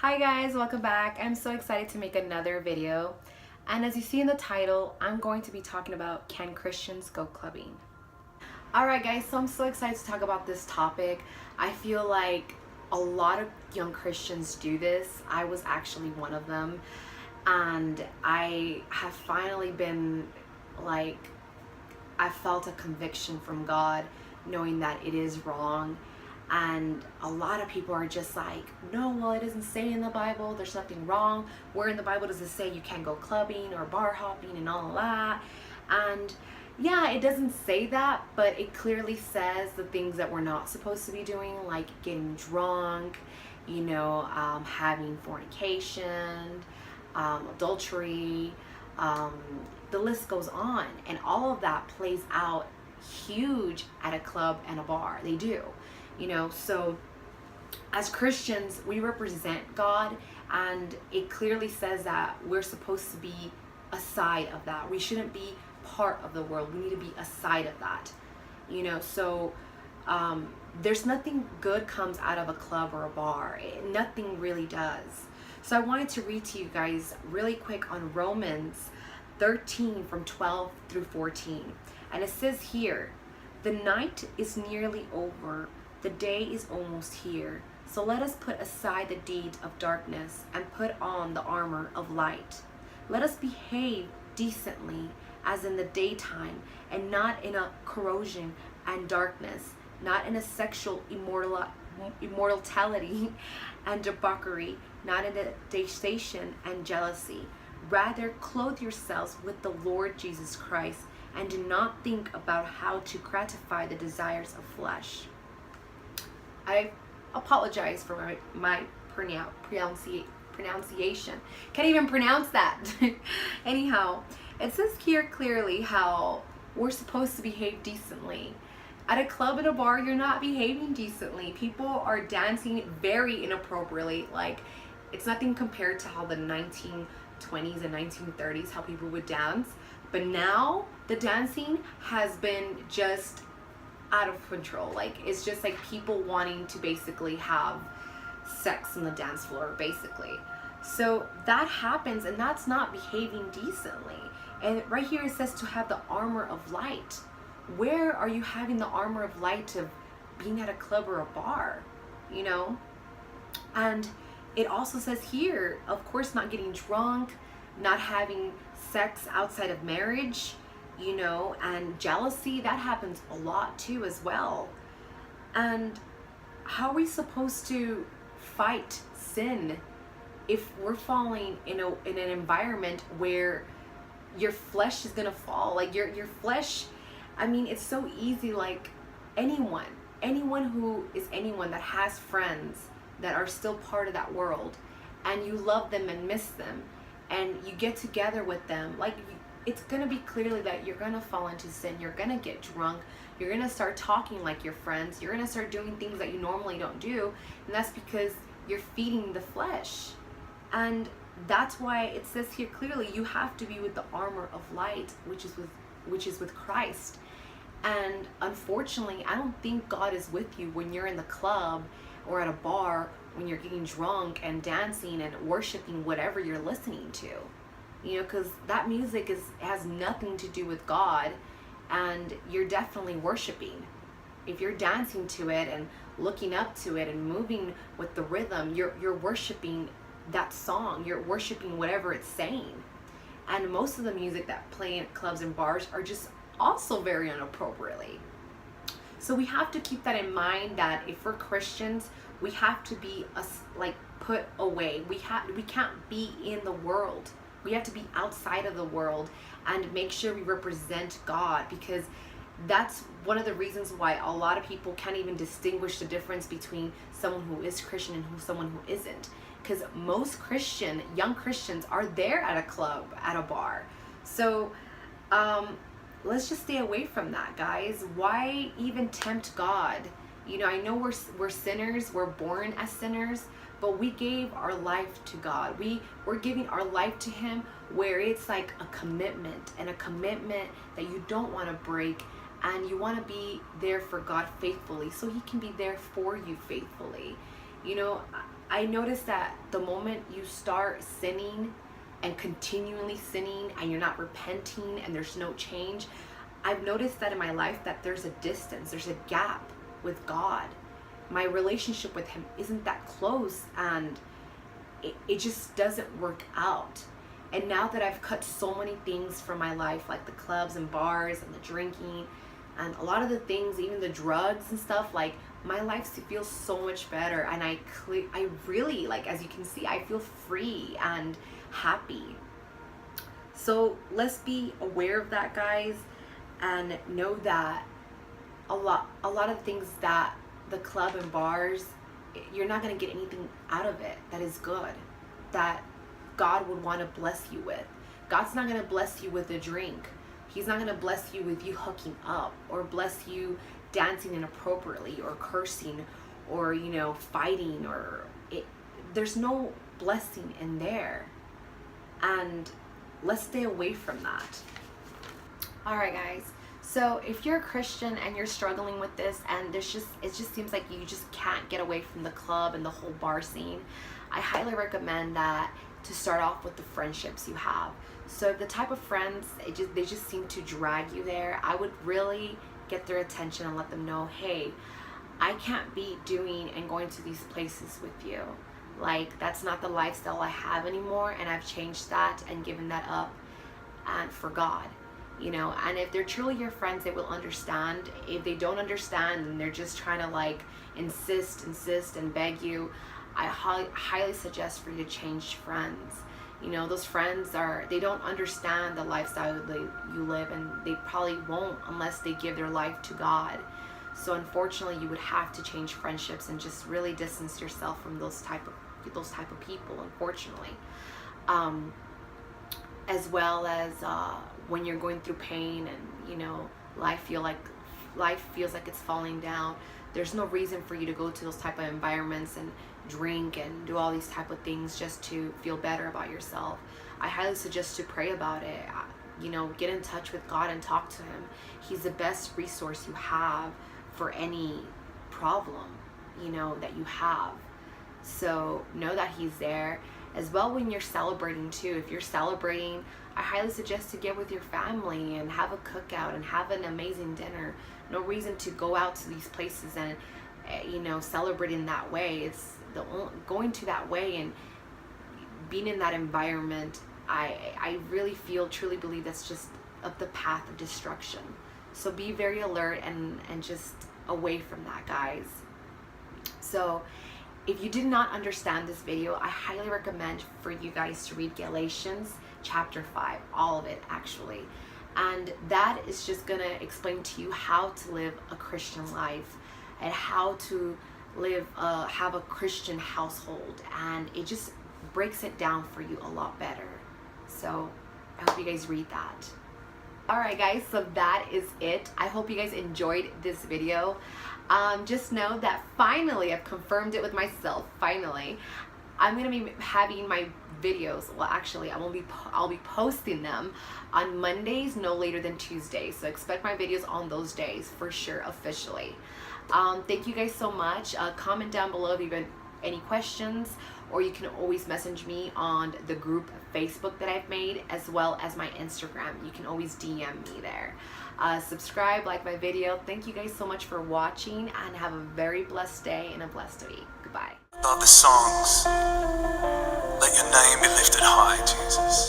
Hi guys, welcome back. I'm so excited to make another video. And as you see in the title, I'm going to be talking about, can Christians go clubbing? Alright guys, so I'm so excited to talk about this topic. I feel like a lot of young Christians do this. I was actually one of them. And I have finally been I felt a conviction from God knowing that it is wrong. And a lot of people are just like, no, well, it doesn't say in the Bible, there's nothing wrong. Where in the Bible does it say you can't go clubbing or bar hopping and all of that? And yeah, it doesn't say that, but it clearly says the things that we're not supposed to be doing, like getting drunk, having fornication, adultery, the list goes on. And all of that plays out huge at a club and a bar. They do. So as Christians, we represent God, and it clearly says that we're supposed to be aside of that. We shouldn't be part of the world. We need to be aside of that. So there's nothing good comes out of a club or a bar. Nothing really does. So I wanted to read to you guys really quick on Romans 13 from 12 through 14. And it says here, "The night is nearly over. The day is almost here. So let us put aside the deeds of darkness and put on the armor of light. Let us behave decently as in the daytime, and not in a corrosion and darkness, not in a sexual immortality and debauchery, not in a detestation and jealousy. Rather, clothe yourselves with the Lord Jesus Christ, and do not think about how to gratify the desires of flesh." I apologize for my pronunciation. Can't even pronounce that. Anyhow, it says here clearly how we're supposed to behave decently. At a club and a bar, you're not behaving decently. People are dancing very inappropriately. Like, it's nothing compared to how the 1920s and 1930s, how people would dance. But now, the dancing has been just out of control. Like, it's just like people wanting to basically have sex on the dance floor, basically. So that happens, and that's not behaving decently. And right here it says to have the armor of light. Where are you having the armor of light of being at a club or a bar? And it also says here, of course, not getting drunk, not having sex outside of marriage, and jealousy, that happens a lot too as well. And how are we supposed to fight sin if we're falling in an environment where your flesh is gonna fall? Like your flesh, it's so easy. Like anyone who is anyone that has friends that are still part of that world, and you love them and miss them, and you get together with them, it's gonna be clearly that you're gonna fall into sin. You're gonna get drunk. You're gonna start talking like your friends. You're gonna start doing things that you normally don't do, and that's because you're feeding the flesh. And that's why it says here clearly you have to be with the armor of light, which is with Christ. And unfortunately, I don't think God is with you when you're in the club or at a bar, when you're getting drunk and dancing and worshiping whatever you're listening to. Because that music has nothing to do with God, and you're definitely worshiping. If you're dancing to it and looking up to it and moving with the rhythm, you're worshiping that song. You're worshiping whatever it's saying. And most of the music that play in clubs and bars are just also very inappropriately. So we have to keep that in mind, that if we're Christians, we have to be put away. We can't be in the world. We have to be outside of the world and make sure we represent God, because that's one of the reasons why a lot of people can't even distinguish the difference between someone who is Christian and someone who isn't. Because most young Christians are there at a club, at a bar. So let's just stay away from that, guys. Why even tempt God? I know we're sinners. We're born as sinners. But we gave our life to God. We're giving our life to Him, where it's like a commitment, and a commitment that you don't want to break, and you want to be there for God faithfully, so He can be there for you faithfully. I noticed that the moment you start sinning and continually sinning and you're not repenting and there's no change, I've noticed that in my life that there's a distance, there's a gap with God. My relationship with him isn't that close, and it just doesn't work out. And now that I've cut so many things from my life, like the clubs and bars and the drinking and a lot of the things, even the drugs and stuff, like my life feels so much better. And I really, like, as you can see, I feel free and happy. So let's be aware of that, guys, and know that a lot of things that the club and bars, you're not going to get anything out of it that is good, that God would want to bless you with. God's not going to bless you with a drink. He's not going to bless you with you hooking up, or bless you dancing inappropriately, or cursing, or, you know, fighting, or there's no blessing in there. And let's stay away from that. All right, guys. So if you're a Christian and you're struggling with this, and it just seems like you just can't get away from the club and the whole bar scene, I highly recommend that to start off with the friendships you have. So the type of friends, they just seem to drag you there, I would really get their attention and let them know, hey, I can't be doing and going to these places with you. Like, that's not the lifestyle I have anymore, and I've changed that and given that up and for God. You know, and if they're truly your friends, they will understand. If they don't understand and they're just trying to like insist and beg you, I highly suggest for you to change friends. You know, those friends they don't understand the lifestyle you live, and they probably won't unless they give their life to God. So unfortunately, you would have to change friendships and just really distance yourself from those type of people, unfortunately. As well as when you're going through pain and, you know, life feels like it's falling down, there's no reason for you to go to those type of environments and drink and do all these type of things just to feel better about yourself. I highly suggest to pray about it. You know, get in touch with God and talk to him. He's the best resource you have for any problem, you know, that you have. So know that he's there. As well, when you're celebrating too, if you're celebrating, I highly suggest to get with your family and have a cookout and have an amazing dinner. No reason to go out to these places and, you know, celebrate in that way. It's going to that way and being in that environment, I really truly believe that's just the path of destruction. So be very alert and just away from that, guys. So if you did not understand this video, I highly recommend for you guys to read Galatians chapter 5, all of it actually. And that is just going to explain to you how to live a Christian life and how to have a Christian household. And it just breaks it down for you a lot better. So I hope you guys read that. Alright guys, so that is it. I hope you guys enjoyed this video. Just know that finally I've confirmed it with myself. Finally, I'm gonna be having my videos. Well, actually, I'll be posting them on Mondays, no later than Tuesdays. So expect my videos on those days for sure, officially. Thank you guys so much. Comment down below if you have any questions, or you can always message me on the group Facebook that I've made, as well as my Instagram. You can always DM me there. Subscribe, like my video. Thank you guys so much for watching, and have a very blessed day and a blessed week. Goodbye. Above the songs, let your name be lifted high, Jesus.